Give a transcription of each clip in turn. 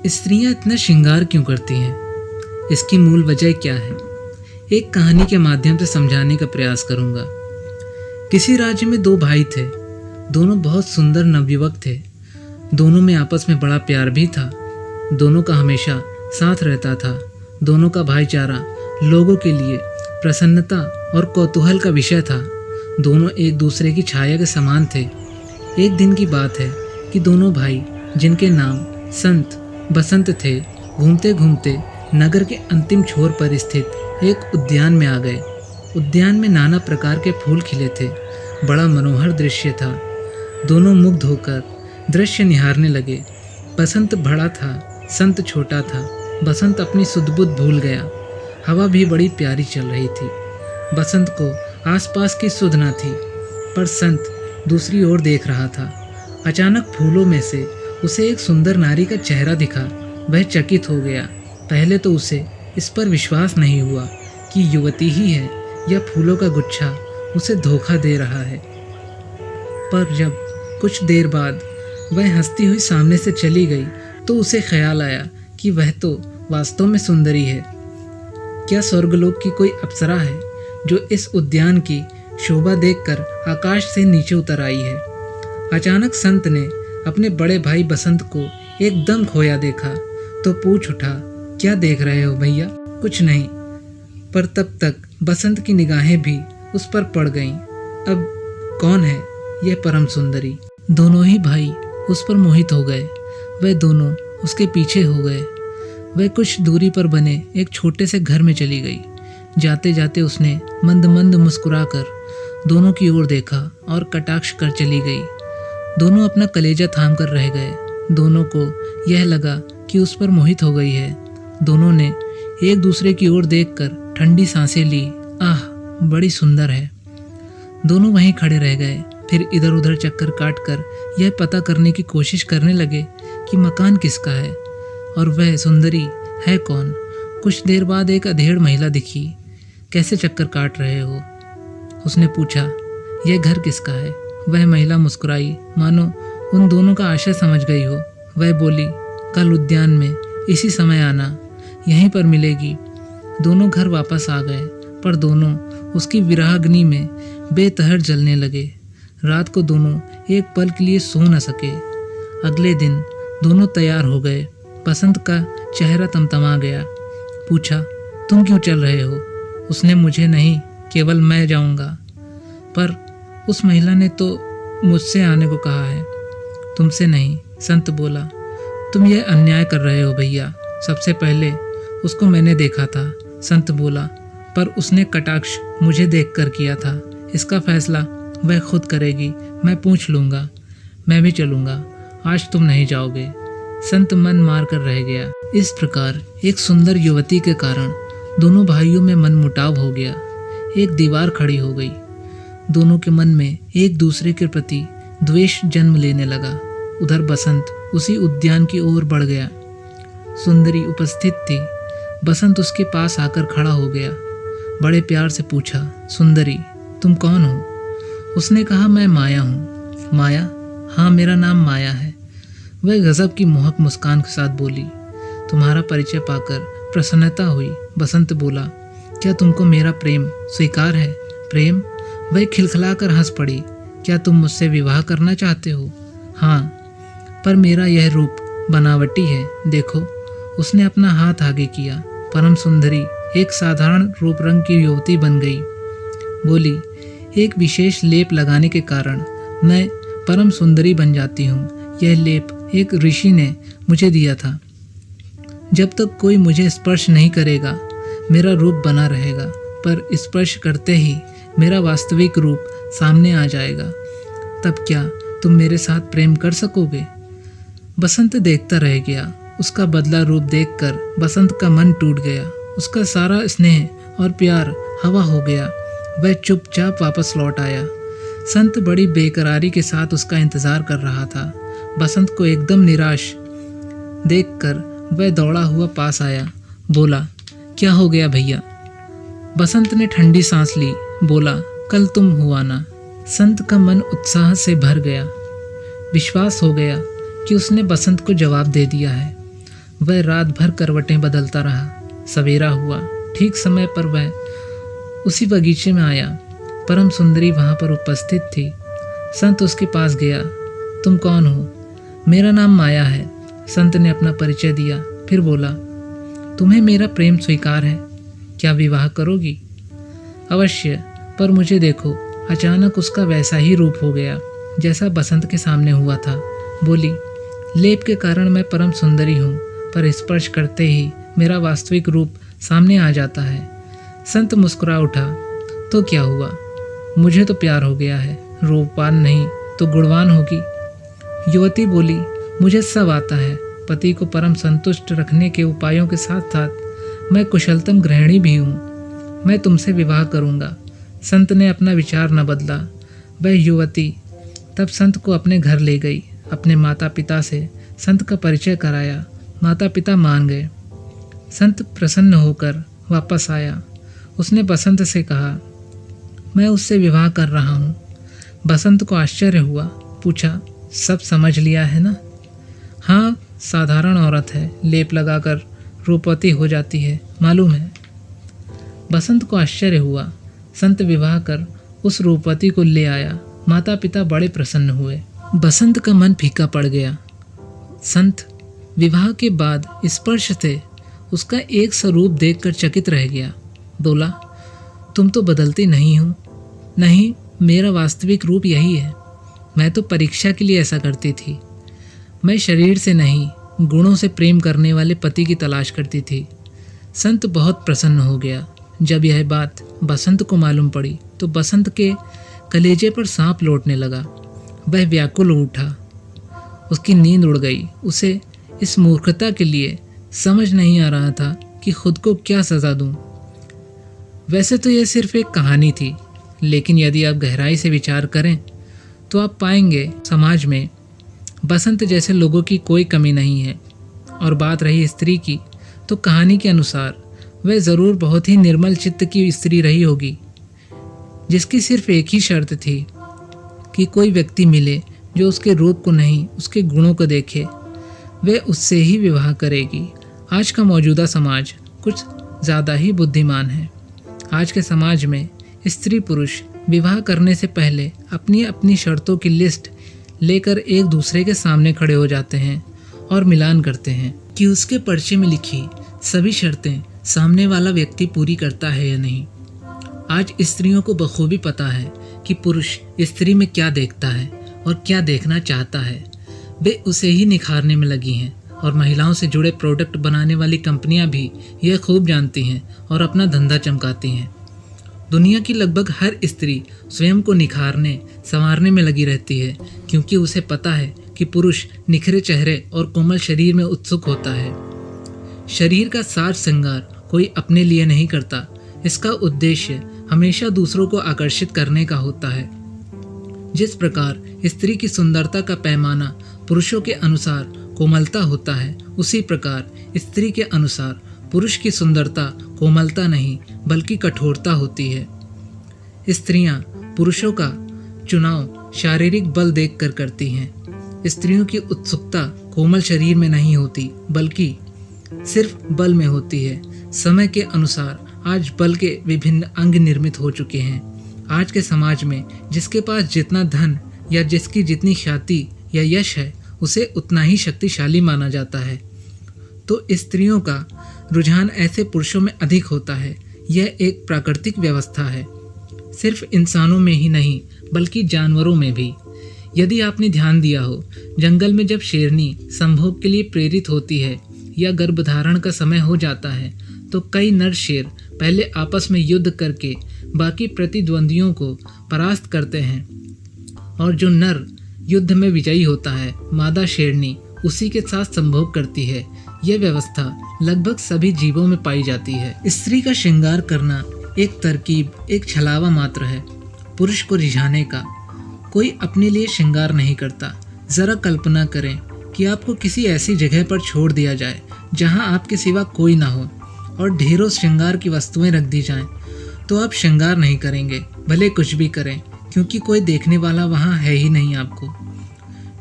स्त्रियां इतना श्रृंगार क्यों करती हैं? इसकी मूल वजह क्या है? एक कहानी के माध्यम से समझाने का प्रयास करूंगा। किसी राज्य में दो भाई थे। दोनों बहुत सुंदर नवयुवक थे। दोनों में आपस में बड़ा प्यार भी था। दोनों का हमेशा साथ रहता था। दोनों का भाईचारा लोगों के लिए प्रसन्नता और कौतूहल का विषय था। दोनों एक दूसरे की छाया के समान थे। एक दिन की बात है कि दोनों भाई, जिनके नाम संत बसंत थे, घूमते घूमते नगर के अंतिम छोर पर स्थित एक उद्यान में आ गए। उद्यान में नाना प्रकार के फूल खिले थे। बड़ा मनोहर दृश्य था। दोनों मुग्ध होकर दृश्य निहारने लगे। बसंत बड़ा था, संत छोटा था। बसंत अपनी सुध-बुध भूल गया। हवा भी बड़ी प्यारी चल रही थी। बसंत को आसपास की सुध न थी, पर संत दूसरी ओर देख रहा था। अचानक फूलों में से उसे एक सुंदर नारी का चेहरा दिखा। वह चकित हो गया। पहले तो उसे इस पर विश्वास नहीं हुआ कि युवती ही है या फूलों का गुच्छा उसे धोखा दे रहा है। पर जब कुछ देर बाद वह हंसती हुई सामने से चली गई तो उसे ख्याल आया कि वह तो वास्तव में सुंदरी है। क्या स्वर्गलोक की कोई अप्सरा है जो इस उद्यान की शोभा देखकर आकाश से नीचे उतर आई है? अचानक संत ने अपने बड़े भाई बसंत को एकदम खोया देखा तो पूछ उठा, क्या देख रहे हो भैया? कुछ नहीं। पर तब तक बसंत की निगाहें भी उस पर पड़ गईं। अब कौन है यह परम सुंदरी? दोनों ही भाई उस पर मोहित हो गए। वह दोनों उसके पीछे हो गए। वह कुछ दूरी पर बने एक छोटे से घर में चली गई। जाते जाते उसने मंद मंद मुस्कुराकर दोनों की ओर देखा और कटाक्ष कर चली गई। दोनों अपना कलेजा थाम कर रह गए। दोनों को यह लगा कि उस पर मोहित हो गई है। दोनों ने एक दूसरे की ओर देखकर ठंडी सांसें ली। आह, बड़ी सुंदर है। दोनों वहीं खड़े रह गए। फिर इधर उधर चक्कर काटकर यह पता करने की कोशिश करने लगे कि मकान किसका है और वह सुंदरी है कौन। कुछ देर बाद एक अधेड़ महिला दिखी। कैसे चक्कर काट रहे हो? उसने पूछा। यह घर किसका है? वह महिला मुस्कुराई, मानो उन दोनों का आशय समझ गई हो। वह बोली, कल उद्यान में इसी समय आना, यहीं पर मिलेगी। दोनों घर वापस आ गए, पर दोनों उसकी विरहाग्नि में बेतहर जलने लगे। रात को दोनों एक पल के लिए सो न सके। अगले दिन दोनों तैयार हो गए। बसंत का चेहरा तमतमा गया। पूछा, तुम क्यों चल रहे हो? उसने मुझे नहीं, केवल मैं जाऊंगा। पर उस महिला ने तो मुझसे आने को कहा है, तुमसे नहीं। संत बोला, तुम यह अन्याय कर रहे हो भैया। सबसे पहले उसको मैंने देखा था। संत बोला, पर उसने कटाक्ष मुझे देखकर किया था। इसका फैसला वह खुद करेगी। मैं पूछ लूँगा। मैं भी चलूँगा। आज तुम नहीं जाओगे। संत मन मार कर रह गया। इस प्रकार एक सुंदर युवती के कारण दोनों भाइयों में मनमुटाव हो गया। एक दीवार खड़ी हो गई। दोनों के मन में एक दूसरे के प्रति द्वेष जन्म लेने लगा। उधर बसंत उसी उद्यान की ओर बढ़ गया। सुंदरी उपस्थित थी। बसंत उसके पास आकर खड़ा हो गया। बड़े प्यार से पूछा, सुंदरी, तुम कौन हो? उसने कहा, मैं माया हूँ। माया? हाँ, मेरा नाम माया है। वह गजब की मोहक मुस्कान के साथ बोली। तुम्हारा परिचय पाकर प्रसन्नता हुई। बसंत बोला, क्या तुमको मेरा प्रेम स्वीकार है? प्रेम? वह खिलखिलाकर हंस पड़ी। क्या तुम मुझसे विवाह करना चाहते हो? हाँ, पर मेरा यह रूप बनावटी है। देखो। उसने अपना हाथ आगे किया। परम सुंदरी एक साधारण रूप रंग की युवती बन गई। बोली, एक विशेष लेप लगाने के कारण मैं परम सुंदरी बन जाती हूँ। यह लेप एक ऋषि ने मुझे दिया था। जब तक कोई मुझे स्पर्श नहीं करेगा मेरा रूप बना रहेगा, पर स्पर्श करते ही मेरा वास्तविक रूप सामने आ जाएगा। तब क्या तुम मेरे साथ प्रेम कर सकोगे? बसंत देखता रह गया। उसका बदला रूप देखकर बसंत का मन टूट गया। उसका सारा स्नेह और प्यार हवा हो गया। वह चुपचाप वापस लौट आया। संत बड़ी बेकरारी के साथ उसका इंतजार कर रहा था। बसंत को एकदम निराश देखकर वह दौड़ा हुआ पास आया। बोला, क्या हो गया भैया? बसंत ने ठंडी सांस ली। बोला, कल तुम हुआ ना। संत का मन उत्साह से भर गया। विश्वास हो गया कि उसने बसंत को जवाब दे दिया है। वह रात भर करवटें बदलता रहा। सवेरा हुआ, ठीक समय पर वह उसी बगीचे में आया। परम सुंदरी वहाँ पर उपस्थित थी। संत उसके पास गया। तुम कौन हो? मेरा नाम माया है। संत ने अपना परिचय दिया, फिर बोला, तुम्हें मेरा प्रेम स्वीकार है, क्या विवाह करोगी? अवश्य, पर मुझे देखो। अचानक उसका वैसा ही रूप हो गया जैसा बसंत के सामने हुआ था। बोली, लेप के कारण मैं परम सुंदरी हूँ, पर स्पर्श करते ही मेरा वास्तविक रूप सामने आ जाता है। संत मुस्कुरा उठा, तो क्या हुआ? मुझे तो प्यार हो गया है। रूपवान नहीं तो गुणवान होगी। युवती बोली, मुझे सब आता है। पति को परम संतुष्ट रखने के उपायों के साथ साथ मैं कुशलतम गृहिणी भी हूँ। मैं तुमसे विवाह करूँगा। संत ने अपना विचार न बदला। वह युवती तब संत को अपने घर ले गई। अपने माता पिता से संत का परिचय कराया। माता पिता मान गए। संत प्रसन्न होकर वापस आया। उसने बसंत से कहा, मैं उससे विवाह कर रहा हूँ। बसंत को आश्चर्य हुआ। पूछा, सब समझ लिया है ना? हाँ, साधारण औरत है, लेप लगाकर रूपवती हो जाती है, मालूम है। बसंत को आश्चर्य हुआ। संत विवाह कर उस रूपवती को ले आया। माता पिता बड़े प्रसन्न हुए। बसंत का मन फीका पड़ गया। संत विवाह के बाद स्पर्श से उसका एक स्वरूप देखकर चकित रह गया। बोला, तुम तो बदलती नहीं हो। नहीं, मेरा वास्तविक रूप यही है। मैं तो परीक्षा के लिए ऐसा करती थी। मैं शरीर से नहीं, गुणों से प्रेम करने वाले पति की तलाश करती थी। संत बहुत प्रसन्न हो गया। जब यह बात बसंत को मालूम पड़ी तो बसंत के कलेजे पर सांप लौटने लगा। वह व्याकुल उठा। उसकी नींद उड़ गई। उसे इस मूर्खता के लिए समझ नहीं आ रहा था कि खुद को क्या सज़ा दूं। वैसे तो यह सिर्फ एक कहानी थी, लेकिन यदि आप गहराई से विचार करें तो आप पाएंगे समाज में बसंत जैसे लोगों की कोई कमी नहीं है। और बात रही स्त्री की, तो कहानी के अनुसार वह ज़रूर बहुत ही निर्मल चित्त की स्त्री रही होगी, जिसकी सिर्फ एक ही शर्त थी कि कोई व्यक्ति मिले जो उसके रूप को नहीं, उसके गुणों को देखे। वह उससे ही विवाह करेगी। आज का मौजूदा समाज कुछ ज़्यादा ही बुद्धिमान है। आज के समाज में स्त्री पुरुष विवाह करने से पहले अपनी अपनी शर्तों की लिस्ट लेकर एक दूसरे के सामने खड़े हो जाते हैं और मिलान करते हैं कि उसके पर्चे में लिखी सभी शर्तें सामने वाला व्यक्ति पूरी करता है या नहीं। आज स्त्रियों को बखूबी पता है कि पुरुष स्त्री में क्या देखता है और क्या देखना चाहता है। वे उसे ही निखारने में लगी हैं और महिलाओं से जुड़े प्रोडक्ट बनाने वाली कंपनियां भी यह खूब जानती हैं और अपना धंधा चमकाती हैं। दुनिया की लगभग हर स्त्री स्वयं को निखारने संवारने में लगी रहती है, क्योंकि उसे पता है कि पुरुष निखरे चेहरे और कोमल शरीर में उत्सुक होता है। शरीर का साज श्रृंगार कोई अपने लिए नहीं करता। इसका उद्देश्य हमेशा दूसरों को आकर्षित करने का होता है। जिस प्रकार स्त्री की सुंदरता का पैमाना पुरुषों के अनुसार कोमलता होता है, उसी प्रकार स्त्री के अनुसार पुरुष की सुंदरता कोमलता नहीं बल्कि कठोरता होती है। स्त्रियां पुरुषों का चुनाव शारीरिक बल देखकर करती हैं। स्त्रियों की उत्सुकता कोमल शरीर में नहीं होती बल्कि सिर्फ बल में होती है। समय के अनुसार आज बल के विभिन्न अंग निर्मित हो चुके हैं। आज के समाज में जिसके पास जितना धन या जिसकी जितनी ख्याति या यश है, उसे उतना ही शक्तिशाली माना जाता है। तो स्त्रियों का रुझान ऐसे पुरुषों में अधिक होता है। यह एक प्राकृतिक व्यवस्था है, सिर्फ इंसानों में ही नहीं बल्कि जानवरों में भी। यदि आपने ध्यान दिया हो, जंगल में जब शेरनी संभोग के लिए प्रेरित होती है या गर्भधारण का समय हो जाता है, तो कई नर शेर पहले आपस में युद्ध करके बाकी प्रतिद्वंदियों को परास्त करते हैं, और जो नर युद्ध में विजयी होता है, मादा शेरनी उसी के साथ संभोग करती है। यह व्यवस्था लगभग सभी जीवों में पाई जाती है। स्त्री का श्रृंगार करना एक तरकीब, एक छलावा मात्र है पुरुष को रिझाने का। कोई अपने लिए श्रृंगार नहीं करता। जरा कल्पना करें कि आपको किसी ऐसी जगह पर छोड़ दिया जाए जहां आपके सिवा कोई ना हो और ढेरों श्रृंगार की वस्तुएं रख दी जाएं, तो आप श्रृंगार नहीं करेंगे, भले कुछ भी करें, क्योंकि कोई देखने वाला वहां है ही नहीं आपको।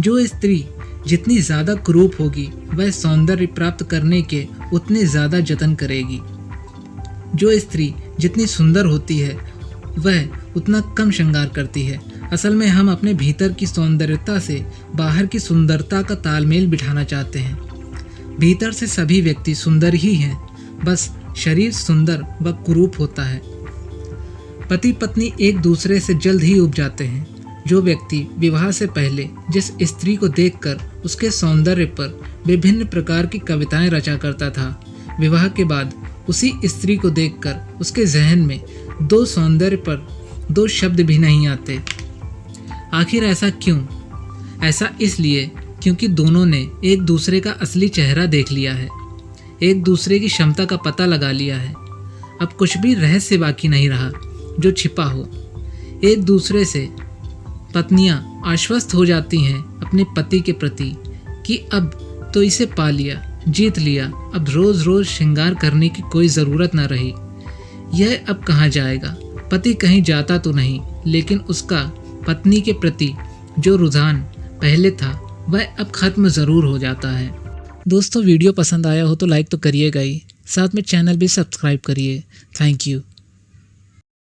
जो स्त्री जितनी ज़्यादा कुरूप होगी वह सौंदर्य प्राप्त करने के उतने ज़्यादा जतन करेगी। जो स्त्री जितनी सुंदर होती है वह उतना कम श्रृंगार करती है। असल में हम अपने भीतर की सौंदर्यता से बाहर की सुंदरता का तालमेल बिठाना चाहते हैं। भीतर से सभी व्यक्ति सुंदर ही हैं, बस शरीर सुंदर व कुरूप होता है। पति पत्नी एक दूसरे से जल्द ही उब जाते हैं। जो व्यक्ति विवाह से पहले जिस स्त्री को देखकर उसके सौंदर्य पर विभिन्न प्रकार की कविताएं रचा करता था, विवाह के बाद उसी स्त्री को देखकर उसके जहन में दो सौंदर्य पर दो शब्द भी नहीं आते। आखिर ऐसा क्यों? ऐसा इसलिए क्योंकि दोनों ने एक दूसरे का असली चेहरा देख लिया है, एक दूसरे की क्षमता का पता लगा लिया है। अब कुछ भी रहस्य बाकी नहीं रहा जो छिपा हो। एक दूसरे से पत्नियां आश्वस्त हो जाती हैं अपने पति के प्रति कि अब तो इसे पा लिया, जीत लिया, अब रोज़ रोज़ श्रृंगार करने की कोई ज़रूरत न रही। यह अब कहाँ जाएगा? पति कहीं जाता तो नहीं, लेकिन उसका पत्नी के प्रति जो रुझान पहले था वह अब ख़त्म ज़रूर हो जाता है। दोस्तों, वीडियो पसंद आया हो तो लाइक तो करिएगा ही, साथ में चैनल भी सब्सक्राइब करिए। Thank you.